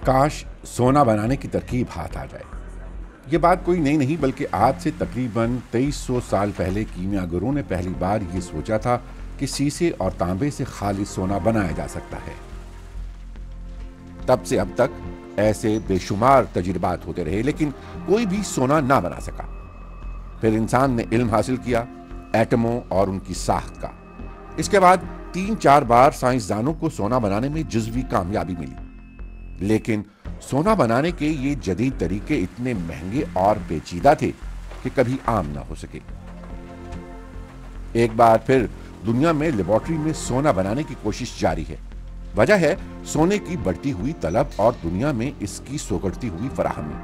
काश सोना बनाने की तरकीब हाथ आ जाए। ये बात कोई नई नहीं, बल्कि आज से तकरीबन 2300 साल पहले कीमियागरों ने पहली बार ये सोचा था कि शीशे और तांबे से खालिस सोना बनाया जा सकता है। तब से अब तक ऐसे बेशुमार तजुर्बात होते रहे, लेकिन कोई भी सोना ना बना सका। फिर इंसान ने इल्म हासिल किया एटमों और उनकी साख्त का। इसके बाद 3-4 बार साइंसदानों को सोना बनाने में जुज़वी कामयाबी मिली, लेकिन सोना बनाने के ये जदीद तरीके इतने महंगे और पेचीदा थे कि कभी आम ना हो सके। एक बार फिर दुनिया में लेबोरेटरी में सोना बनाने की कोशिश जारी है। वजह है सोने की बढ़ती हुई तलब और दुनिया में इसकी सोगड़ती हुई फराहमी।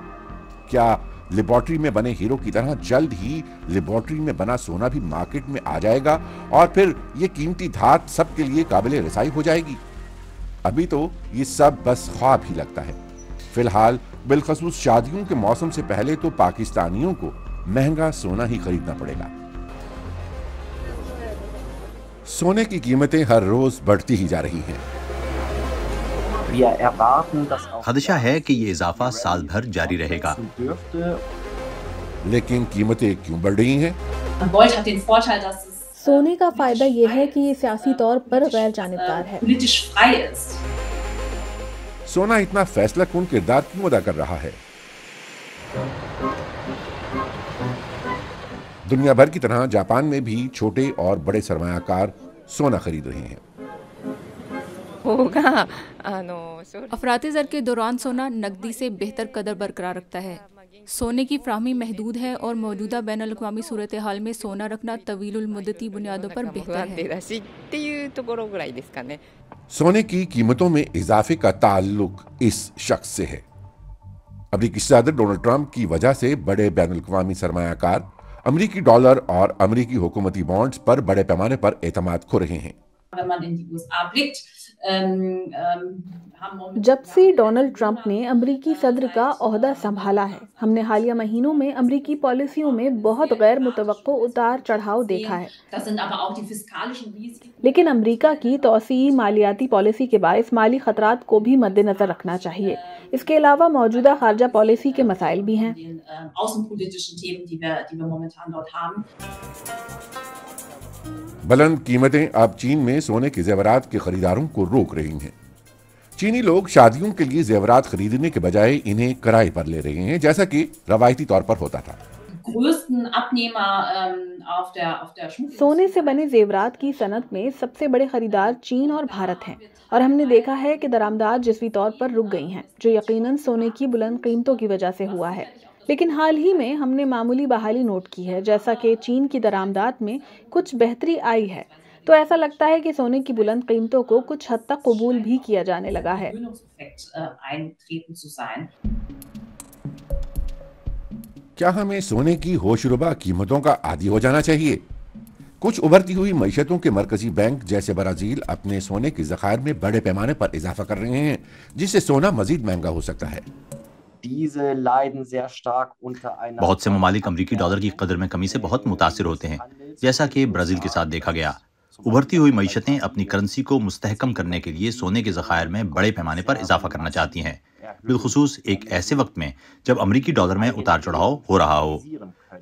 क्या लेबोरेटरी में बने हीरो की तरह जल्द ही लेबोरेटरी में बना सोना भी मार्केट में आ जाएगा और फिर ये कीमती धात सबके लिए काबिल रसाई हो जाएगी? अभी तो ये सब बस ख्वाब ही लगता है। फिलहाल बिलखसूस शादियों के मौसम से पहले तो पाकिस्तानियों को महंगा सोना ही खरीदना पड़ेगा। सोने की कीमतें हर रोज बढ़ती ही जा रही हैं। खदशा है कि ये इजाफा साल भर जारी रहेगा। लेकिन कीमतें क्यों बढ़ रही हैं? सोने का फायदा ये है कि ये सियासी तौर पर गैर जानिबदार है। सोना इतना फैसला कुन किरदार क्यों अदा कर रहा है? दुनिया भर की तरह जापान में भी छोटे और बड़े सरमायाकार सोना खरीद रहे हैं। अफराते ज़र के दौरान सोना नकदी से बेहतर कदर बरकरार रखता है। सोने की फ्राहमी महदूद है और मौजूदा बैनुल अक़वामी सूरत हाल में सोना रखना तवीलुल मुद्दती बुनियादों पर बेहतर है। सोने की कीमतों में इजाफे का ताल्लुक इस शख्स से है। अमेरिकी सदर डोनाल्ड ट्रंप की वजह से बड़े बैनुल अक़वामी सरमायाकार अमेरिकी डॉलर और अमेरिकी हुकूमती बॉन्ड्स पर बड़े पैमाने पर एतमाद खो रहे हैं। जब से डोनाल्ड ट्रंप ने अमेरिकी सदर का ओहदा संभाला है, हमने हालिया महीनों में अमेरिकी पॉलिसियों में बहुत गैर मुतवक्को उतार चढ़ाव देखा है। लेकिन अमेरिका की तौसीई मालियाती पॉलिसी के बायस माली खतरात को भी मद्देनजर रखना चाहिए। इसके अलावा मौजूदा खारजा पॉलिसी के मसाइल भी हैं। बुलंद कीमतें अब चीन में सोने के जेवरात के खरीदारों को रोक रही हैं। चीनी लोग शादियों के लिए जेवरात खरीदने के बजाय इन्हें किराए पर ले रहे हैं, जैसा कि रवायती तौर पर होता था। सोने से बने जेवरात की सनत में सबसे बड़े खरीदार चीन और भारत हैं, और हमने देखा है कि दरामदात जिस्वी तौर पर रुक गई हैं, जो यकीनन सोने की बुलंद कीमतों की वजह से हुआ है। लेकिन हाल ही में हमने मामूली बहाली नोट की है, जैसा कि चीन की दरामदात में कुछ बेहतरी आई है, तो ऐसा लगता है कि सोने की बुलंद कीमतों को कुछ हद तक कबूल भी किया जाने लगा है। क्या हमें सोने की होशरुबा कीमतों का आदी हो जाना चाहिए? कुछ उभरती हुई मईशतों के मरकजी बैंक जैसे ब्राजील अपने सोने के ज़खायर में बड़े पैमाने पर इजाफा कर रहे हैं, जिससे सोना मजीद महंगा हो सकता है। बहुत से ममालिक अमरीकी डॉलर की कदर में कमी से बहुत मुतासिर होते हैं, जैसा कि ब्राजील के साथ देखा गया। उभरती हुई मईशतें अपनी करेंसी को मुस्तहकम करने के लिए सोने के ज़खायर में बड़े पैमाने पर इजाफा करना चाहती हैं, बिलखुसूस एक ऐसे वक्त में जब अमरीकी डॉलर में उतार चढ़ाव हो रहा हो।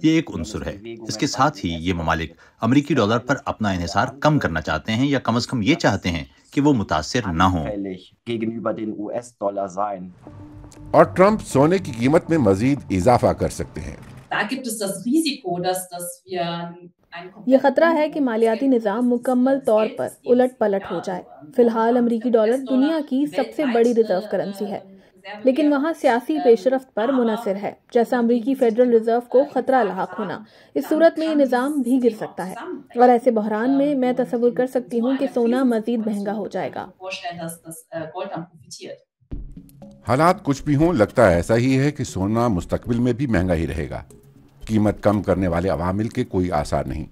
ये एक उनसुर है। इसके साथ ही ये ममालिक अमरीकी डॉलर पर अपना इन्हिसार कम करना चाहते हैं, या कम अज कम ये चाहते हैं कि वो मुतासिर न हो। और ट्रंप सोने की कीमत में मजीद इजाफा कर सकते हैं। ये खतरा है कि मालियाती निज़ाम मुकम्मल तौर पर उलट पलट हो जाए। फिलहाल अमरीकी डॉलर दुनिया की सबसे बड़ी रिजर्व करेंसी है, लेकिन वहाँ सियासी पेशरफ्त पर मुनहसर है, जैसा अमरीकी फेडरल रिजर्व को खतरा लाहक होना। इस सूरत में ये निज़ाम भी गिर सकता है, और ऐसे बहरान में मैं तसव्वुर कर सकती हूँ कि सोना मजीद महंगा हो जाएगा। हालात कुछ भी हों, लगता ऐसा ही है कि सोना मुस्तकबिल में भी महंगा ही रहेगा। कीमत कम करने वाले अवामिल के कोई आसार नहीं।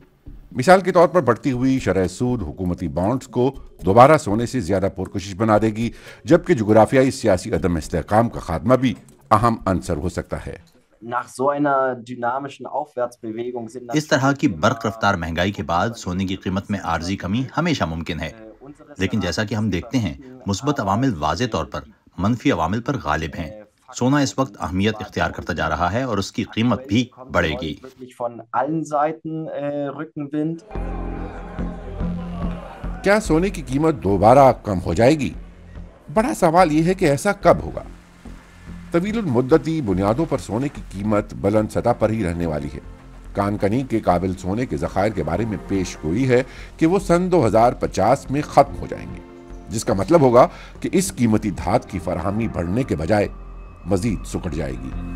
मिसाल के तौर पर बढ़ती हुई शरह सूद हुकूमती बॉन्ड्स को दोबारा सोने से ज्यादा पुरकशिश बना देगी, जबकि जुग्राफियाई सियासी अदम इस्तेहकाम का खात्मा भी अहम अंसर हो सकता है। इस तरह की बर्क रफ्तार महंगाई के बाद सोने की कीमत में आर्जी कमी हमेशा मुमकिन है, लेकिन जैसा कि हम देखते हैं मुस्बत अवामिल वाज़े तौर पर منفی عوامل پر غالب ہیں۔ سونا اس وقت اہمیت اختیار کرتا جا رہا ہے اور اس کی قیمت بھی بڑھے گی۔ کیا سونے کی قیمت دوبارہ کم ہو جائے گی؟ بڑا سوال یہ ہے کہ ایسا کب ہوگا؟ طویل المدتی بنیادوں پر سونے کی قیمت بلند سطح پر ہی رہنے والی ہے۔ کان کنی کے قابل سونے کے ذخائر کے بارے میں پیش گوئی ہے کہ وہ سن 2050 میں ختم ہو جائیں گے، جس کا مطلب ہوگا کہ اس قیمتی دھات کی فراہمی بڑھنے کے بجائے مزید سکڑ جائے گی۔